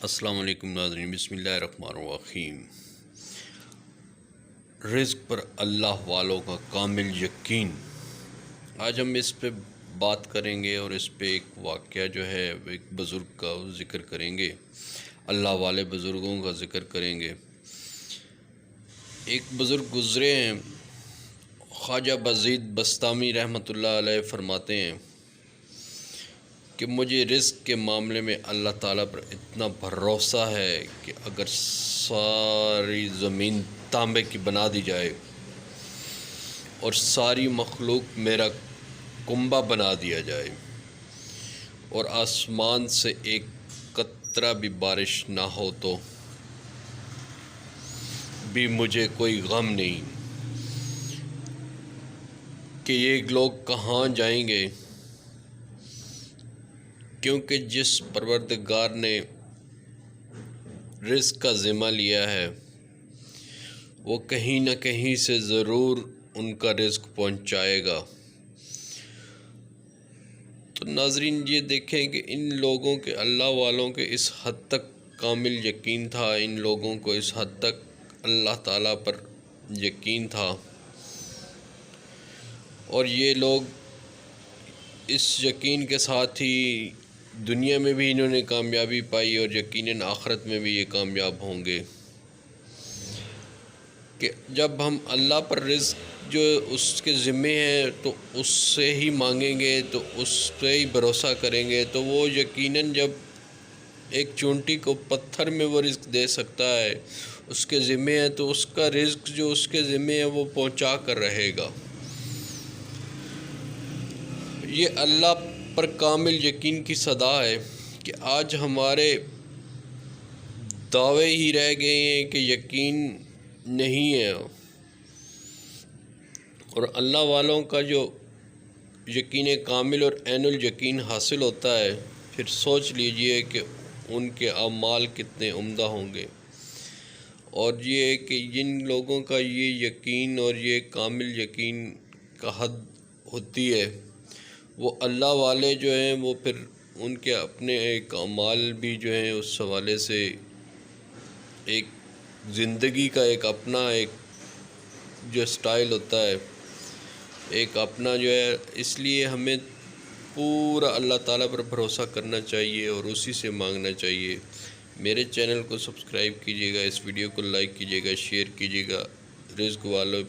السلام علیکم ناظرین، بسم اللہ الرحمن الرحیم۔ رزق پر اللہ والوں کا کامل یقین، آج ہم اس پہ بات کریں گے اور اس پہ ایک واقعہ جو ہے ایک بزرگ کا ذکر کریں گے، اللہ والے بزرگوں کا ذکر کریں گے۔ ایک بزرگ گزرے ہیں، خواجہ بازید بسطامی رحمۃ اللہ علیہ فرماتے ہیں کہ مجھے رزق کے معاملے میں اللہ تعالیٰ پر اتنا بھروسہ ہے کہ اگر ساری زمین تانبے کی بنا دی جائے اور ساری مخلوق میرا کنبہ بنا دیا جائے اور آسمان سے ایک قطرہ بھی بارش نہ ہو تو بھی مجھے کوئی غم نہیں کہ یہ لوگ کہاں جائیں گے، کیونکہ جس پروردگار نے رزق کا ذمہ لیا ہے وہ کہیں نہ کہیں سے ضرور ان کا رزق پہنچائے گا۔ تو ناظرین یہ دیکھیں کہ ان لوگوں کے، اللہ والوں کے اس حد تک کامل یقین تھا، ان لوگوں کو اس حد تک اللہ تعالیٰ پر یقین تھا، اور یہ لوگ اس یقین کے ساتھ ہی دنیا میں بھی انہوں نے کامیابی پائی اور یقیناً آخرت میں بھی یہ کامیاب ہوں گے کہ جب ہم اللہ پر رزق جو اس کے ذمے ہیں تو اس سے ہی مانگیں گے، تو اس پہ ہی بھروسہ کریں گے، تو وہ یقیناً جب ایک چونٹی کو پتھر میں وہ رزق دے سکتا ہے، اس کے ذمے ہے، تو اس کا رزق جو اس کے ذمے ہے وہ پہنچا کر رہے گا۔ یہ اللہ پر کامل یقین کی صدا ہے کہ آج ہمارے دعوے ہی رہ گئے ہیں کہ یقین نہیں ہے، اور اللہ والوں کا جو یقین کامل اور عین الیقین حاصل ہوتا ہے، پھر سوچ لیجئے کہ ان کے اعمال کتنے عمدہ ہوں گے۔ اور یہ کہ جن لوگوں کا یہ یقین اور یہ کامل یقین کا حد ہوتی ہے، وہ اللہ والے جو ہیں وہ پھر ان کے اپنے ایک اعمال بھی جو ہیں اس حوالے سے ایک زندگی کا ایک اپنا ایک جو سٹائل ہوتا ہے، ایک اپنا جو ہے، اس لیے ہمیں پورا اللہ تعالیٰ پر بھروسہ کرنا چاہیے اور اسی سے مانگنا چاہیے۔ میرے چینل کو سبسکرائب کیجیے گا، اس ویڈیو کو لائک کیجیے گا، شیئر کیجیے گا۔ رزق والوں